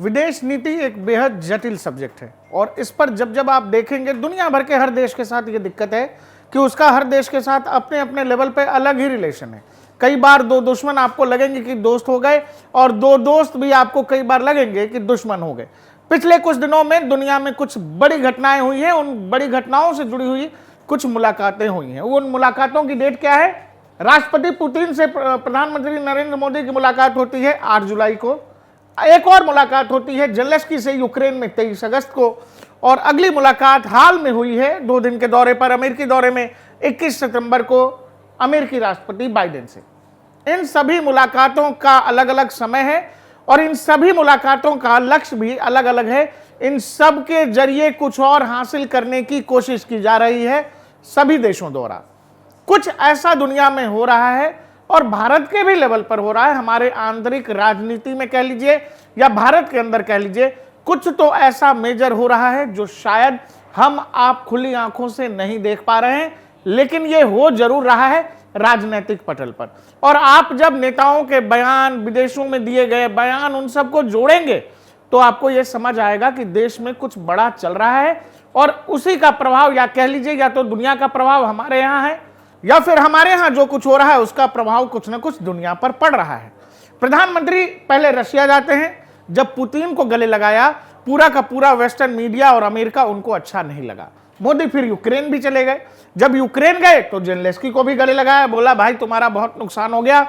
विदेश नीति एक बेहद जटिल सब्जेक्ट है और इस पर जब जब आप देखेंगे, दुनिया भर के हर देश के साथ ये दिक्कत है कि उसका हर देश के साथ अपने अपने लेवल पे अलग ही रिलेशन है। कई बार दो दुश्मन आपको लगेंगे कि दोस्त हो गए और दो दोस्त भी आपको कई बार लगेंगे कि दुश्मन हो गए। पिछले कुछ दिनों में दुनिया में कुछ बड़ी घटनाएं हुई हैं, उन बड़ी घटनाओं से जुड़ी हुई कुछ मुलाकातें हुई हैं। उन मुलाकातों की डेट क्या है? राष्ट्रपति पुतिन से प्रधानमंत्री नरेंद्र मोदी की मुलाकात होती है 8 जुलाई को। एक और मुलाकात होती है जेलेंस्की से यूक्रेन में 23 अगस्त को, और अगली मुलाकात हाल में हुई है 2 दिन के दौरे पर, अमेरिकी दौरे में 21 सितंबर को अमेरिकी राष्ट्रपति बाइडेन से। इन सभी मुलाकातों का अलग अलग समय है और इन सभी मुलाकातों का लक्ष्य भी अलग अलग है। इन सब के जरिए कुछ और हासिल करने की कोशिश की जा रही है सभी देशों द्वारा। कुछ ऐसा दुनिया में हो रहा है और भारत के भी लेवल पर हो रहा है, हमारे आंतरिक राजनीति में कह लीजिए या भारत के अंदर कह लीजिए, कुछ तो ऐसा मेजर हो रहा है जो शायद हम आप खुली आंखों से नहीं देख पा रहे हैं, लेकिन ये हो जरूर रहा है राजनीतिक पटल पर। और आप जब नेताओं के बयान, विदेशों में दिए गए बयान, उन सबको जोड़ेंगे तो आपको यह समझ आएगा कि देश में कुछ बड़ा चल रहा है और उसी का प्रभाव, या कह लीजिए या तो दुनिया का प्रभाव हमारे यहाँ है या फिर हमारे यहाँ जो कुछ हो रहा है उसका प्रभाव कुछ ना कुछ दुनिया पर पड़ रहा है। प्रधानमंत्री पहले रशिया जाते हैं। जब पुतिन को गले लगाया, पूरा का पूरा वेस्टर्न मीडिया और अमेरिका उनको अच्छा नहीं लगा। मोदी फिर यूक्रेन भी चले गए। जब यूक्रेन गए तो जेलेंस्की को भी गले लगाया, बोला भाई तुम्हारा बहुत नुकसान हो गया,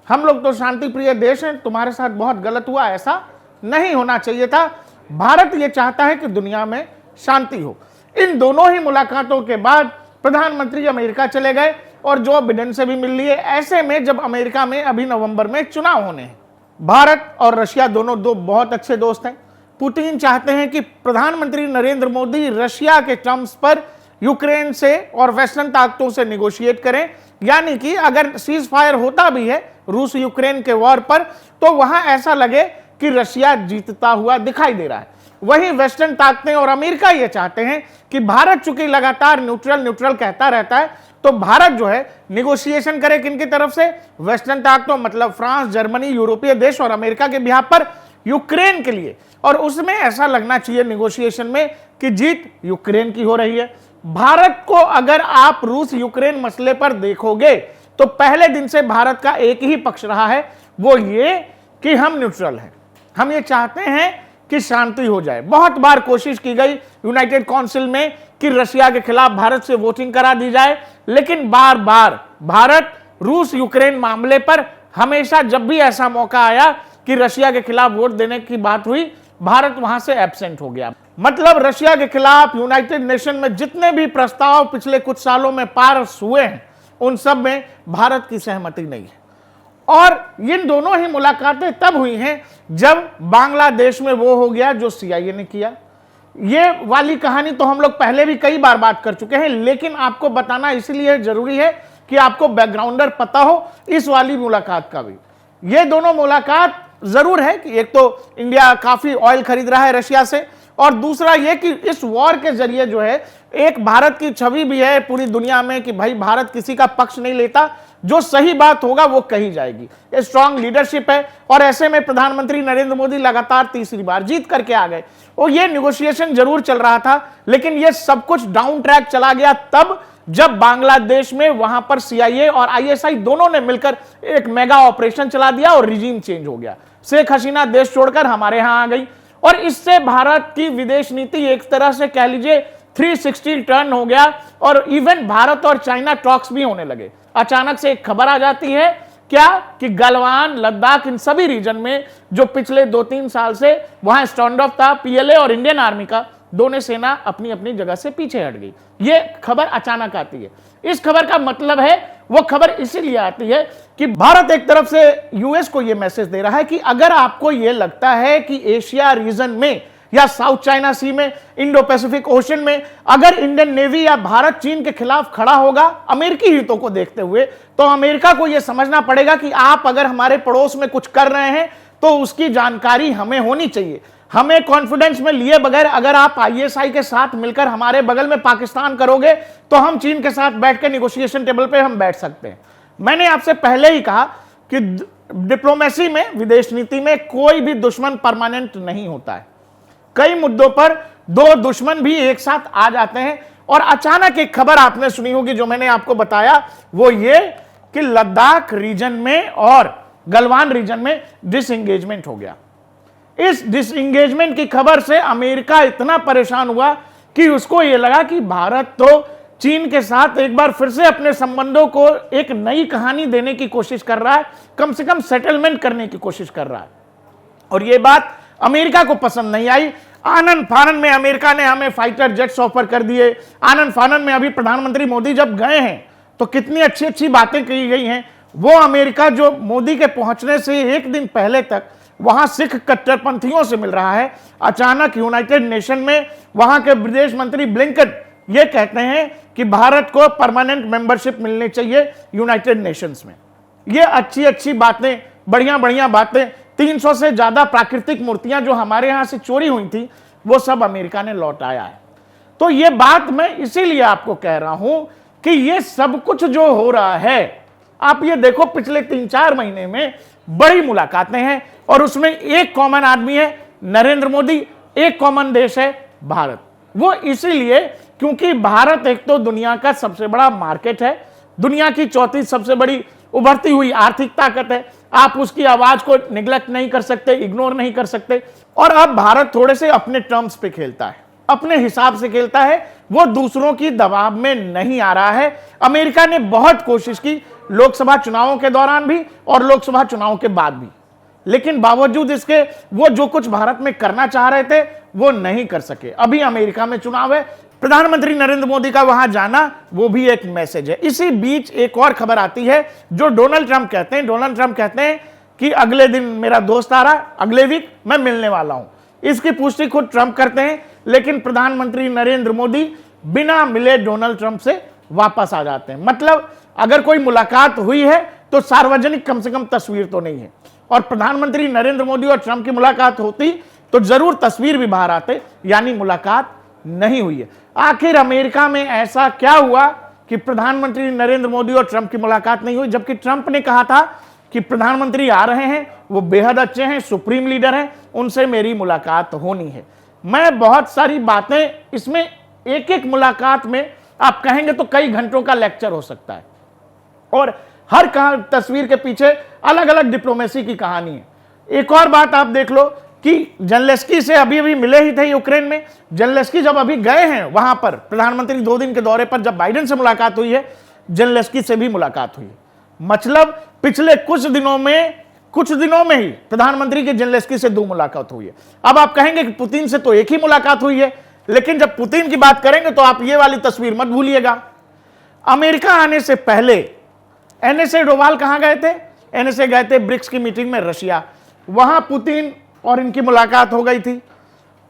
हम लोग तो शांति प्रिय देश हैं, तुम्हारे साथ बहुत गलत हुआ, ऐसा नहीं होना चाहिए था। भारत ये चाहता है कि दुनिया में शांति हो। इन दोनों ही मुलाकातों के बाद प्रधानमंत्री अमेरिका चले गए और जो बिडेन से भी मिल लिए। ऐसे में जब अमेरिका में अभी नवंबर में चुनाव होने हैं, भारत और रशिया दोनों दो बहुत अच्छे दोस्त हैं। पुतिन चाहते हैं कि प्रधानमंत्री नरेंद्र मोदी रशिया के टर्म्स पर यूक्रेन से और वेस्टर्न ताकतों से निगोशिएट करें, यानी कि अगर सीज फायर होता भी है रूस यूक्रेन के वॉर पर तो वहां ऐसा लगे कि रशिया जीतता हुआ दिखाई दे रहा है। वहीं वेस्टर्न ताकतें और अमेरिका ये चाहते हैं कि भारत चूंकि लगातार न्यूट्रल कहता रहता है, तो भारत जो है निगोशिएशन करे किनकी तरफ से? वेस्टर्न ताकतों, मतलब फ्रांस, जर्मनी, यूरोपीय देश और अमेरिका के बिहाफ पर यूक्रेन के लिए। और उसमें ऐसा लगना चाहिए निगोशिएशन में कि जीत यूक्रेन की हो रही है। भारत को अगर आप रूस यूक्रेन मसले पर देखोगे तो पहले दिन से भारत का एक ही पक्ष रहा है, वो ये कि हम न्यूट्रल हैं, हम ये चाहते हैं कि शांति हो जाए। बहुत बार कोशिश की गई यूनाइटेड काउंसिल में कि रशिया के खिलाफ भारत से वोटिंग करा दी जाए, लेकिन बार बार भारत रूस यूक्रेन मामले पर हमेशा जब भी ऐसा मौका आया कि रशिया के खिलाफ वोट देने की बात हुई, भारत वहां से एब्सेंट हो गया। मतलब रशिया के खिलाफ यूनाइटेड नेशन में जितने भी प्रस्ताव पिछले कुछ सालों में पास हुए हैं, उन सब में भारत की सहमति नहीं है। और इन दोनों ही मुलाकातें तब हुई हैं जब बांग्लादेश में वो हो गया जो सीआईए ने किया। ये वाली कहानी तो हम लोग पहले भी कई बार बात कर चुके हैं, लेकिन आपको बताना इसलिए जरूरी है कि आपको बैकग्राउंडर पता हो इस वाली मुलाकात का भी। ये दोनों मुलाकात जरूर है कि एक तो इंडिया काफी ऑयल खरीद रहा है रशिया से, और दूसरा ये कि इस वॉर के जरिए जो है एक भारत की छवि भी है पूरी दुनिया में कि भाई भारत किसी का पक्ष नहीं लेता, जो सही बात होगा वो कही जाएगी। ये स्ट्रांग लीडरशिप है। और ऐसे में प्रधानमंत्री नरेंद्र मोदी लगातार तीसरी बार जीत करके आ गए। और ये निगोशिएशन जरूर चल रहा था, लेकिन ये सब कुछ डाउन ट्रैक चला गया तब जब बांग्लादेश में वहां पर सीआईए और आईएसआई दोनों ने मिलकर एक मेगा ऑपरेशन चला दिया और रिजीम चेंज हो गया। शेख हसीना देश छोड़कर हमारे यहां आ गई और इससे भारत की विदेश नीति एक तरह से कह लीजिए 360 टर्न हो गया। और इवन भारत और चाइना टॉक्स भी होने लगे। अचानक से एक खबर आ जाती है क्या कि गलवान, लद्दाख, इन सभी रीजन में जो पिछले 2-3 साल से वहां स्टैंड ऑफ था पीएलए और इंडियन आर्मी का, दोनों सेना अपनी अपनी जगह से पीछे हट गई। ये खबर अचानक आती है। इस खबर का मतलब है, वो खबर इसीलिए आती है कि भारत एक तरफ से यूएस को यह मैसेज दे रहा है कि अगर आपको यह लगता है कि एशिया रीजन में या साउथ चाइना सी में, इंडो पैसिफिक ओशन में अगर इंडियन नेवी या भारत चीन के खिलाफ खड़ा होगा अमेरिकी हितों को देखते हुए, तो अमेरिका को यह समझना पड़ेगा कि आप अगर हमारे पड़ोस में कुछ कर रहे हैं तो उसकी जानकारी हमें होनी चाहिए। हमें कॉन्फिडेंस में लिए बगैर अगर आप आईएसआई के साथ मिलकर हमारे बगल में पाकिस्तान करोगे तो हम चीन के साथ बैठ के निगोशिएशन टेबल पे हम बैठ सकते हैं। मैंने आपसे पहले ही कहा कि डिप्लोमेसी में, विदेश नीति में कोई भी दुश्मन परमानेंट नहीं होता है। कई मुद्दों पर दो दुश्मन भी एक साथ आ जाते हैं। और अचानक एक खबर आपने सुनी होगी जो मैंने आपको बताया, वो ये कि लद्दाख रीजन में और गलवान रीजन में डिसएंगेजमेंट हो गया। इस डिसएंगेजमेंट की खबर से अमेरिका इतना परेशान हुआ कि उसको यह लगा कि भारत तो चीन के साथ एक बार फिर से अपने संबंधों को एक नई कहानी देने की कोशिश कर रहा है, कम से कम सेटलमेंट करने की कोशिश कर रहा है। और यह बात अमेरिका को पसंद नहीं आई। आनंद फानन में अमेरिका ने हमें फाइटर जेट्स ऑफर कर दिए। आनंद फानन में अभी प्रधानमंत्री मोदी जब गए हैं तो कितनी अच्छी अच्छी बातें की गई हैं। वो अमेरिका जो मोदी के पहुंचने से एक दिन पहले तक वहां सिख कट्टरपंथियों से मिल रहा है, अचानक यूनाइटेड नेशन में वहां के विदेश मंत्री ब्लिंकन ये कहते हैं कि भारत को परमानेंट मेंबरशिप मिलनी चाहिए यूनाइटेड नेशंस में। ये अच्छी अच्छी बातें, बढ़िया बढ़िया बातें। 300 से ज्यादा प्राकृतिक मूर्तियां जो हमारे यहां से चोरी हुई थी वो सब अमेरिका ने लौटाया है। तो ये बात मैं इसीलिए आपको कह रहा हूं कि ये सब कुछ जो हो रहा है, आप ये देखो पिछले 3-4 महीने में बड़ी मुलाकातें हैं और उसमें एक कॉमन आदमी है नरेंद्र मोदी, एक कॉमन देश है भारत। वो इसीलिए क्योंकि भारत एक तो दुनिया का सबसे बड़ा मार्केट है, दुनिया की चौथी सबसे बड़ी उभरती हुई आर्थिक ताकत है। आप उसकी आवाज को निगलेक्ट नहीं कर सकते, इग्नोर नहीं कर सकते। और अब भारत थोड़े से अपने टर्म्स पे खेलता है, अपने हिसाब से खेलता है, वो दूसरों की दबाव में नहीं आ रहा है। अमेरिका ने बहुत कोशिश की लोकसभा चुनावों के दौरान भी और लोकसभा चुनावों के बाद भी, लेकिन बावजूद इसके वो जो कुछ भारत में करना चाह रहे थे वो नहीं कर सके। अभी अमेरिका में चुनाव है, प्रधानमंत्री नरेंद्र मोदी का वहां जाना वो भी एक मैसेज है। इसी बीच एक और खबर आती है जो डोनाल्ड ट्रंप कहते हैं। डोनाल्ड ट्रंप कहते हैं कि अगले दिन मेरा दोस्त आ रहा, अगले वीक मैं मिलने वाला हूं। इसकी पुष्टि खुद ट्रंप करते हैं, लेकिन प्रधानमंत्री नरेंद्र मोदी बिना मिले डोनाल्ड ट्रंप से वापस आ जाते हैं। मतलब अगर कोई मुलाकात हुई है तो सार्वजनिक कम से कम तस्वीर तो नहीं है। और प्रधानमंत्री नरेंद्र मोदी और ट्रंप की मुलाकात होती तो जरूर तस्वीर भी बाहर आते, यानी मुलाकात नहीं हुई है। आखिर अमेरिका में ऐसा क्या हुआ कि प्रधानमंत्री नरेंद्र मोदी और ट्रंप की मुलाकात नहीं हुई, जबकि ट्रंप ने कहा था कि प्रधानमंत्री आ रहे हैं, वो बेहद अच्छे हैं, सुप्रीम लीडर हैं, उनसे मेरी मुलाकात होनी है। मैं बहुत सारी बातें इसमें, एक एक मुलाकात में आप कहेंगे तो कई घंटों का लेक्चर हो सकता है और हर तस्वीर के पीछे अलग अलग डिप्लोमेसी की कहानी है। एक और बात आप देख लो कि जेलेंस्की से अभी अभी मिले ही थे यूक्रेन में। जेलेंस्की जब अभी गए हैं वहां पर, प्रधानमंत्री 2 दिन के दौरे पर, जब बाइडेन से मुलाकात हुई है, जेलेंस्की से भी मुलाकात हुई है। मतलब पिछले कुछ दिनों में ही प्रधानमंत्री की जेलेंस्की से 2 मुलाकात हुई है। अब आप कहेंगे कि पुतिन से तो एक ही मुलाकात हुई है, लेकिन जब पुतिन की बात करेंगे तो आप ये वाली तस्वीर मत भूलिएगा। अमेरिका आने से पहले एनएसए डोवाल कहां गए थे? एनएसए गए थे ब्रिक्स की मीटिंग में रशिया, वहां पुतिन और इनकी मुलाकात हो गई थी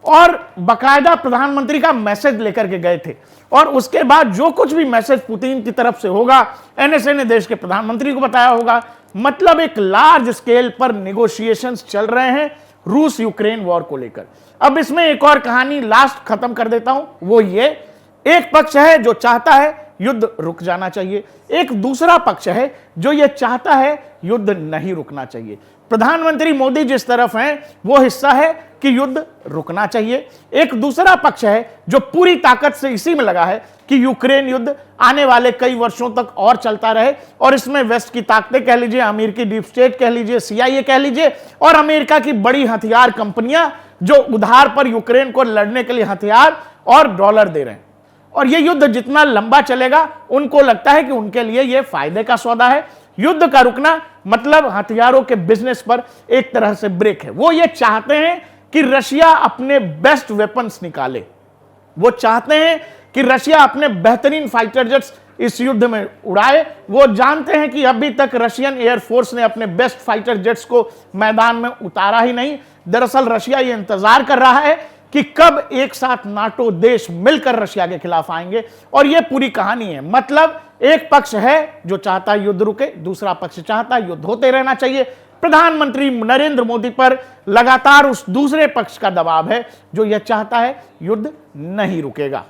और बकायदा प्रधानमंत्री का मैसेज लेकर के गए थे। और उसके बाद जो कुछ भी मैसेज पुतिन की तरफ से होगा, एनएसए ने देश के प्रधानमंत्री को बताया होगा। मतलब एक लार्ज स्केल पर नेगोशिएशंस चल रहे हैं रूस यूक्रेन वॉर को लेकर। अब इसमें एक और कहानी लास्ट खत्म कर देता हूं, वो ये, एक पक्ष है जो चाहता है युद्ध रुक जाना चाहिए, एक दूसरा पक्ष है जो यह चाहता है युद्ध नहीं रुकना चाहिए। प्रधानमंत्री मोदी जिस तरफ हैं वो हिस्सा है कि युद्ध रुकना चाहिए, एक दूसरा पक्ष है जो पूरी ताकत से इसी में लगा है कि यूक्रेन युद्ध आने वाले कई वर्षों तक और चलता रहे। और इसमें वेस्ट की ताकतें कह लीजिए, अमेरिकी डीप स्टेट कह लीजिए, CIA कह लीजिए, और अमेरिका की बड़ी हथियार कंपनियां जो उधार पर यूक्रेन को लड़ने के लिए हथियार और डॉलर दे रहे हैं। और यह युद्ध जितना लंबा चलेगा उनको लगता है कि उनके लिए यह फायदे का सौदा है। युद्ध का रुकना मतलब हथियारों के बिजनेस पर एक तरह से ब्रेक है। वो ये चाहते हैं कि रशिया अपने बेस्ट वेपन्स निकाले, वो चाहते हैं कि रशिया अपने बेहतरीन फाइटर जेट्स इस युद्ध में उड़ाए। वो जानते हैं कि अभी तक रशियन एयरफोर्स ने अपने बेस्ट फाइटर जेट्स को मैदान में उतारा ही नहीं। दरअसल रशिया ये इंतजार कर रहा है कि कब एक साथ नाटो देश मिलकर रशिया के खिलाफ आएंगे, और यह पूरी कहानी है। मतलब एक पक्ष है जो चाहता है युद्ध रुके, दूसरा पक्ष चाहता है युद्ध होते रहना चाहिए। प्रधानमंत्री नरेंद्र मोदी पर लगातार उस दूसरे पक्ष का दबाव है जो यह चाहता है युद्ध नहीं रुकेगा।